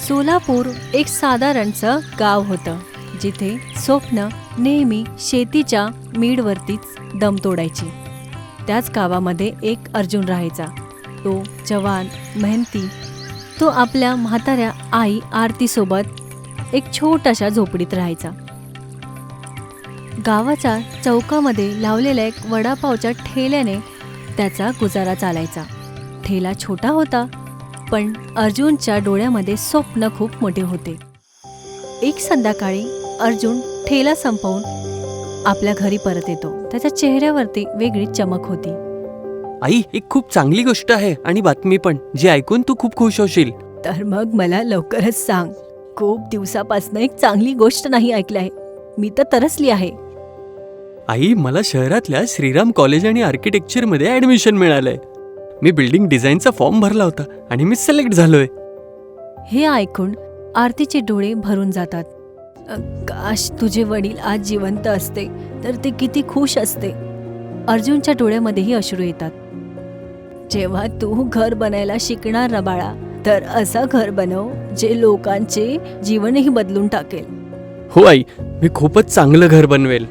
सोलापूर एक साधारणचं गाव होतं, जिथे स्वप्न नेहमी शेतीच्या मीडवरतीच दम तोडायची. त्याच गावामध्ये एक अर्जुन राहायचा. तो जवान, मेहनती. तो आपल्या म्हाताऱ्या आई आरतीसोबत एक छोट्याशा झोपडीत राहायचा. गावाच्या चौकामध्ये लावलेल्या एक वडापावच्या ठेल्याने त्याचा गुजारा चालायचा. ठेला छोटा होता, पण अर्जुनच्या डोळ्यामध्ये स्वप्न खूप मोठे होते. एक संध्याकाळी अर्जुन ठेला संपवून आपल्या घरी परत येतो. त्याच्या चेहऱ्यावरती वेगळी चमक होती. आई, एक खूप चांगली गोष्ट आहे आणि बातमी पण, जी ऐकून तू खूप खुश होशील. तर मग मला लवकरच सांग. खूप दिवसापासून एक चांगली गोष्ट नाही ऐकली आहे. मी तर तरसली आहे. आई, मला शहरातल्या श्रीराम कॉलेज आणि आर्किटेक्चरमध्ये ॲडमिशन मिळालंय. मी बिल्डिंग डिझाईनचा फॉर्म भरला होता आणि मी सिलेक्ट झालोय. हे ऐकून आरतीचे डोळे भरून जातात. काश तुझे वडील आज जिवंत असते तर ते किती खुश असते. अर्जुनच्या डोळ्यामध्येही अश्रू येतात. जेव्हा तू घर बनायला शिकणार ना बाळा, तर असं घर बनव जे लोकांचे जीवनही बदलून टाकेल. हो आई, मी खूपच चांगलं घर बनवेल.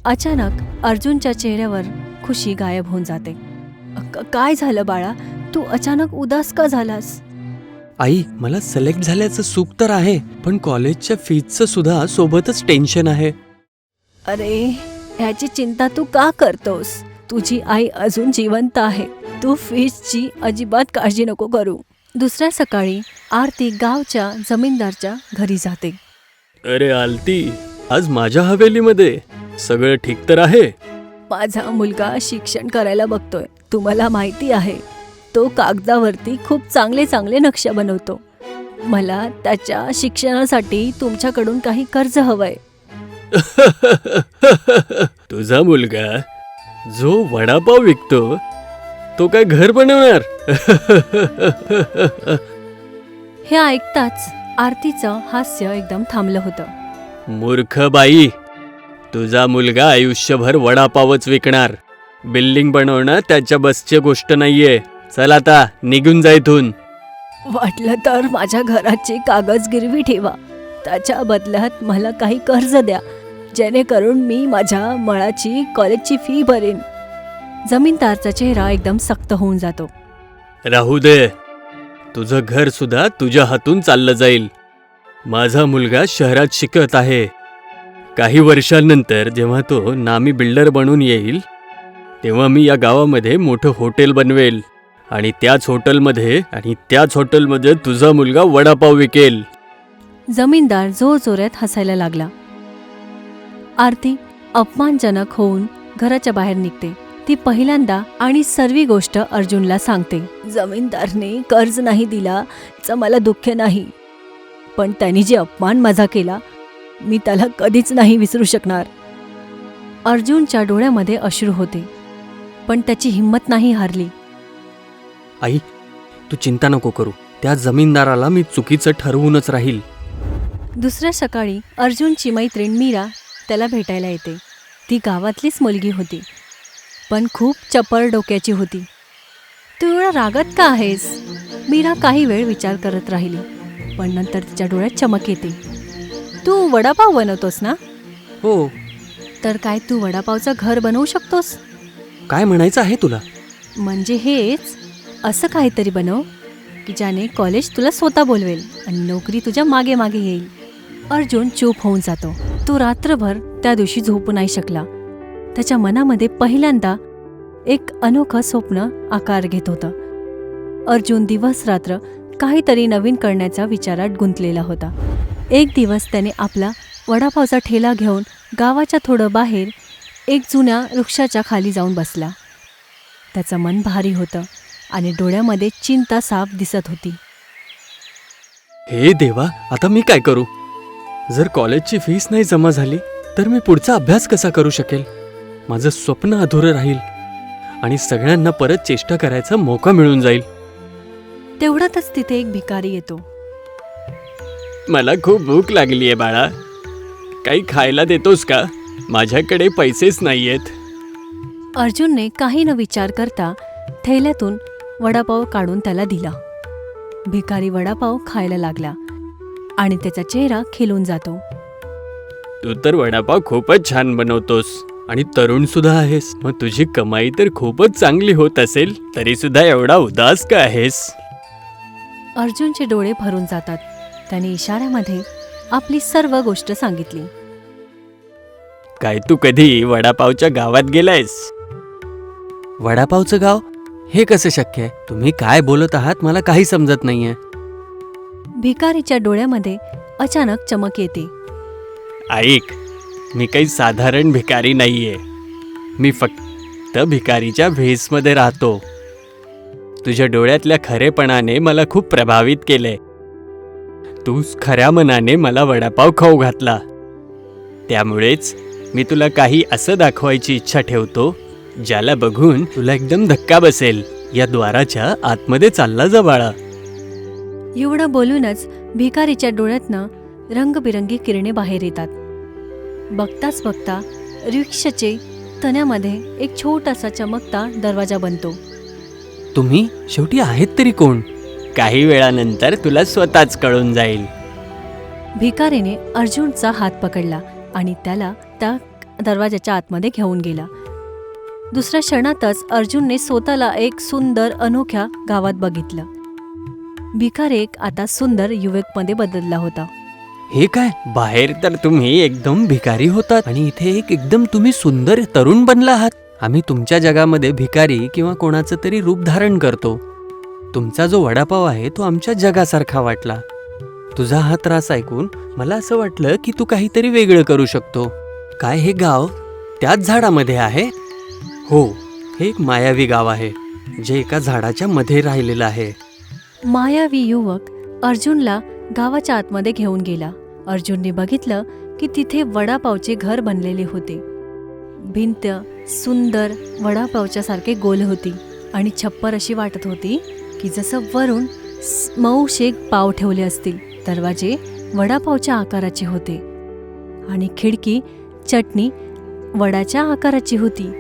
अचानक अर्जुनच्या चेहऱ्यावर खुशी गायब होऊन जाते. काय झालं बाळा? तू अचानक उदास का झालास? आई, मला सिलेक्ट झाल्याचं सुख तर आहे, पण कॉलेजच्या फीजचं सुद्धा सोबतच टेन्शन आहे. अरे, ह्याची चिंता तू का करतोस? तुझी आई अजून जिवंत आहे. तू फीजची अजिबात काळजी नको करू. दुसऱ्या सकाळी आरती गावच्या जमीनदारच्या घरी जाते. अरे आलती, आज माझ्या हवेलीमध्ये सगळं ठीक तर आहे? माझा मुलगा शिक्षण करायला बघतोय. तुम्हाला माहिती आहे, तो कागदावरती खूप चांगले चांगले नक्षे बनवतो. मला त्याच्या शिक्षणासाठी तुमच्याकडून काही कर्ज हवंय. तुझा मुलगा जो वडापाव विकतो तो काय घर बनवणार? हे ऐकताच आरतीचं हास्य एकदम थांबलं होतं. मूर्ख बाई, तुझा मुलगा आयुष्यभर वडापावच विकणार. बिल्डिंग बनवणं त्याच्या बसची गोष्ट नाहीये. चल आता निघून जा इथून. वाटलं तर माझ्या घराची कागद गिरवी ठेवा. त्याच्या बदल्यात मला काही कर्ज द्या, जेणेकरून मी माझ्या मुलाची कॉलेजची फी भरेन. जमीनदारचा चेहरा एकदम सक्त होऊन जातो. राहू दे, तुझं घर सुद्धा तुझ्या हातून चाललं जाईल. माझा मुलगा शहरात शिकत आहे. काही वर्षांनंतर जेव्हा तो नामी बिल्डर बनून येईल, तेव्हा मी या गावामध्ये मोठं हॉटेल बनवेल आणि त्याच हॉटेलमध्ये तुझा मुलगा वडापाव विकेल. जमीनदार जोरजोरात हसायला लागला. आरती अपमानजनक होऊन घराच्या बाहेर निघते. ती पहिल्यांदा आणि सर्व गोष्ट अर्जुनला सांगते. जमीनदारने कर्ज नाही दिला तर मला दुःख नाही, पण त्याने जे अपमान माझा केला, मी त्याला कधीच नाही विसरू शकणार. अर्जुनच्या डोळ्यामध्ये अश्रू होते, पण त्याची हिंमत नाही हारली. आई, तू चिंता नको करू. त्या जमीनदाराला मी चुकीचं ठरवूनच राहील. दुसऱ्या सकाळी अर्जुनची मैत्रीण मीरा त्याला भेटायला येते. ती गावातलीच मुलगी होती, पण खूप चपळ डोक्याची होती. तू एवढा रागत का आहेस? मीरा काही वेळ विचार करत राहिली, पण नंतर तिच्या डोळ्यात चमक येते. तू वडापाव बनवतोस ना? हो. तर काय तू वडापावचं घर बनवू शकतोस? काय म्हणायचं आहे तुला? म्हणजे हेच, असं काहीतरी बनव की ज्याने कॉलेज तुला स्वतः बोलवेल आणि नोकरी तुझ्या मागे मागे येईल. अर्जुन चूप होऊन जातो. तो रात्रभर त्या दिवशी झोपू नाही शकला. त्याच्या मनामध्ये पहिल्यांदा एक अनोखं स्वप्न आकार घेत होतं. अर्जुन दिवस रात्र काहीतरी नवीन करण्याच्या विचारात गुंतलेला होता. एक दिवस त्याने आपला वडापावचा ठेला घेऊन गावाच्या थोडं बाहेर एक जुन्या वृक्षाच्या खाली जाऊन बसला. त्याचं मन भारी होतं आणि डोळ्यामध्ये चिंता साफ दिसत होती. हे देवा, आता मी काय करू? जर कॉलेजची फीस नाही जमा झाली तर मी पुढचा अभ्यास कसा करू शकेल? माझं स्वप्न अधुरं राहील आणि सगळ्यांना परत चेष्टा करायचा मौका मिळून जाईल. तेवढ्यातच तिथे एक भिकारी येतो. मला खूप भूक लागली आहे बाळा. काही खायला देतोस का? माझ्याकडे पैसेच नाहीयेत. अर्जुनने काही न विचार करता थैल्यातून वडापाव काढून त्याला दिला. भिकारी वडापाव खायला लागला आणि त्याचा चेहरा खिलून जातो. तू तर वडापाव खूपच छान बनवतोस आणि तरुण सुद्धा आहेस. मग तुझी कमाई तर खूपच चांगली होत असेल, तरी सुद्धा एवढा उदास का आहेस? अर्जुनचे डोळे भरून जातात. त्याने इशाऱ्यामध्ये आपली सर्व गोष्ट सांगितली. काय तू कधी वडापावच्या गावात गेलायस? वडापावचं गाव? हे कसं शक्य आहे? तुम्ही काय बोलत आहात मला काही समजत नाहीये. भिकारीच्या डोळ्यामध्ये अचानक चमक येते. ऐक, मी काही साधारण भिकारी नाहीये. मी फक्त भिकारीच्या भेसमध्ये राहतो. तुझ्या डोळ्यातल्या खरेपणाने मला खूप प्रभावित केलंय. तूच खऱ्या मनाने मला वडापाव खाऊ घातला. त्यामुळेच मी तुला काही असं दाखवायची इच्छा ठेवतो ज्याला बघून तुला एकदम धक्का बसेल. या द्वाराच्या आतमध्ये चालला जा बाळा. एवढं बोलूनच भिकारीच्या डोळ्यातनं रंगबिरंगी किरणे बाहेर येतात. बघताच बघता रिक्षाचे तण्यामध्ये एक छोटासा चमकता दरवाजा बनतो. तुम्ही शेवटी आहेत तरी कोण? काही वेळानंतर तुला स्वतःच कळून जाईल. भिकारीने अर्जुनचा हात पकडला आणि त्याला त्या दरवाजाच्या आतमध्ये घेऊन गेला. दुसऱ्या क्षणातच अर्जुनने स्वतःला एक सुंदर अनोख्या गावात बघितलं. भिकारी एक आता सुंदर युवकमध्ये बदलला होता. हे काय? बाहेर तर तुम्ही एकदम भिकारी होतात आणि इथे एकदम तुम्ही सुंदर तरुण बनला आहात. आम्ही तुमच्या जगामध्ये भिकारी किंवा कोणाचं तरी रूप धारण करतो. तुमचा जो वडापाव आहे तो आमच्या जगासारखा वाटला. तुझा हा त्रास ऐकून मला असं वाटलं की तू काहीतरी वेगळं करू शकतो. काय हे गाव त्याच झाडामध्ये आहे? हो, हे एक मायावी गाव आहे जे एका झाडाच्या मध्ये राहिलेलं आहे. मायावी युवक अर्जुनला गावाच्या आतमध्ये घेऊन गेला. अर्जुनने बघितलं की तिथे वडापावचे घर बनलेले होते. भिंत सुंदर वडापावच्या सारखे गोल होती आणि छप्पर अशी वाटत होती की जसं वरून मऊ शेक पाव ठेवले असतील. दरवाजे वडापावच्या आकाराचे होते आणि खिडकी चटणी वडाच्या आकाराची होती.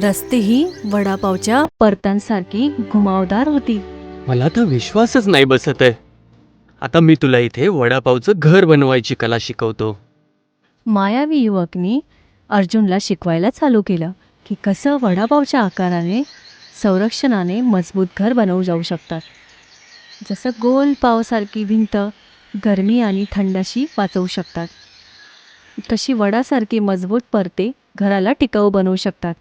रस्तेही वडापावच्या परतांसारखी घुमावदार होती. मला तर विश्वासच नाही बसत आहे. आता मी तुला इथे वडापावचं घर बनवायची कला शिकवतो. मायावी युवकनी अर्जुनला शिकवायला चालू केलं की कसं वडापावच्या आकाराने संरक्षणाने मजबूत घर बनवू जाऊ शकतात. जसं गोल पावसारखी भिंत गरमी आणि थंडाशी वाचवू शकतात, तशी वडासारखी मजबूत परते घराला टिकाऊ बनवू शकतात.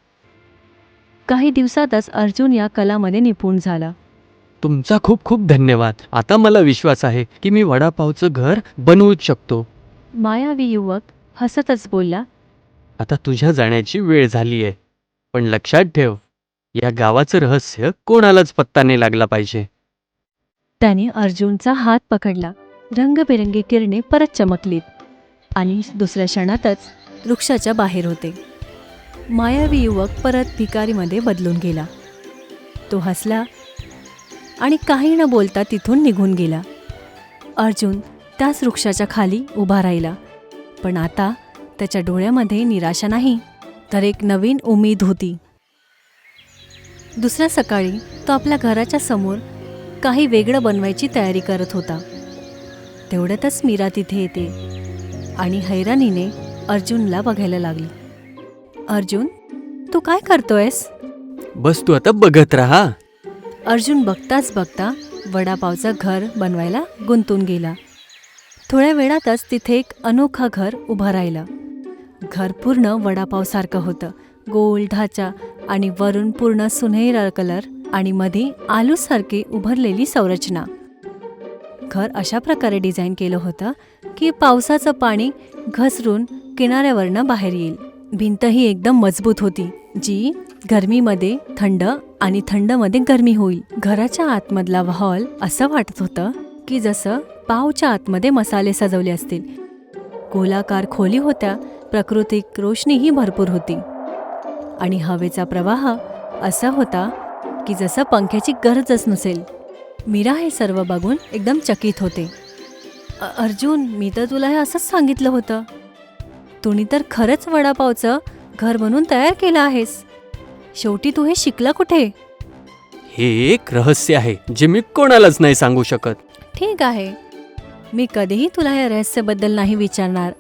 काही दिवसातच अर्जुन या कलामध्ये निपुण झाला. तुमचा खूप खूप धन्यवाद. आता मला विश्वास आहे की मी वडापावचं घर बनवूच शकतो. मायावी युवक हसतच बोलला. आता तुझ्या जाण्याची वेळ झाली आहे, पण लक्षात ठेव, या गावाचं रहस्य कोणालाच पत्ता नाही लागला पाहिजे. त्याने अर्जुनचा हात पकडला. रंगबिरंगी किरणे परत चमकलीत आणि दुसऱ्या क्षणातच वृक्षाच्या बाहेर होते. मायावी युवक परत भिकारीमध्ये बदलून गेला. तो हसला आणि काही न बोलता तिथून निघून गेला. अर्जुन त्याच वृक्षाच्या खाली उभा राहिला, पण आता त्याच्या डोळ्यामध्ये निराशा नाही तर एक नवीन उमेद होती. दुसऱ्या सकाळी तो आपल्या घराच्या समोर काही वेगळं बनवायची तयारी करत होता. तेवढ्यातच मीरा तिथे येते आणि हैराणीने अर्जुनला बघायला लागली. अर्जुन, तू काय करतोयस? बस तू आता बघत राहा. अर्जुन बघताच बघता वडापावचं घर बनवायला गुंतून गेला. थोड्या वेळातच तिथे एक अनोखं घर उभं राहिलं. घर पूर्ण वडापावसारखं होतं. गोल ढाचा आणि वरून पूर्ण सुनहरा कलर आणि मध्ये आलूसारखी उभारलेली संरचना. घर अशा प्रकारे डिझाईन केलं होतं की पावसाचं पाणी घसरून किनाऱ्यावरनं बाहेर येईल. भिंतही एकदम मजबूत होती जी गरमीमध्ये थंड आणि थंडमध्ये गरमी होईल. घराच्या आतमधला हॉल असं वाटत होतं की जसं पावच्या आतमध्ये मसाले सजवले असतील. गोलाकार खोली होत्या. प्राकृतिक रोशनीही भरपूर होती आणि हवेचा प्रवाह असा होता की जसं पंख्याची गरजच नसेल. मीरा हे सर्व बघून एकदम चकित होते. अर्जुन, मी तर तुला हे असंच सांगितलं होतं. तुम्ही तर खरंच वडापावचं घर बनवून तयार केलं आहेस. शेवटी तू हे शिकला कुठे? हे एक रहस्य आहे जे मी कोणालाच नाही सांगू शकत. ठीक आहे, मी कधीही तुला या रहस्याबद्दल नाही विचारणार.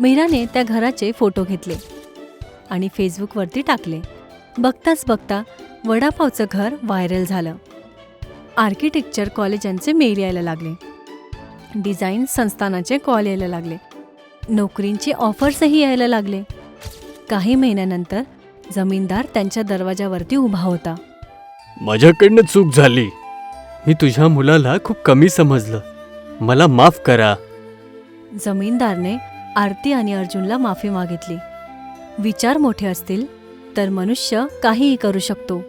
मीराने त्या घराचे फोटो घेतले आणि फेसबुकवरती टाकले. बघताच बघता वडापावचं घर व्हायरल झालं. आर्किटेक्चर कॉलेजांचे मेल यायला लागले, डिझाईन संस्थानाचे कॉल यायला लागले, नोकरींचे ऑफर्सही यायला लागले. काही महिन्यानंतर जमीनदार त्यांच्या दरवाजावरती उभा होता. माझ्याकडनं चूक झाली. मी तुझ्या मुलाला खूप कमी समजलं. मला माफ करा. जमीनदारने आरती आणि अर्जुनला माफी मागितली. विचार मोठे असतील तर मनुष्य काहीही करू शकतो.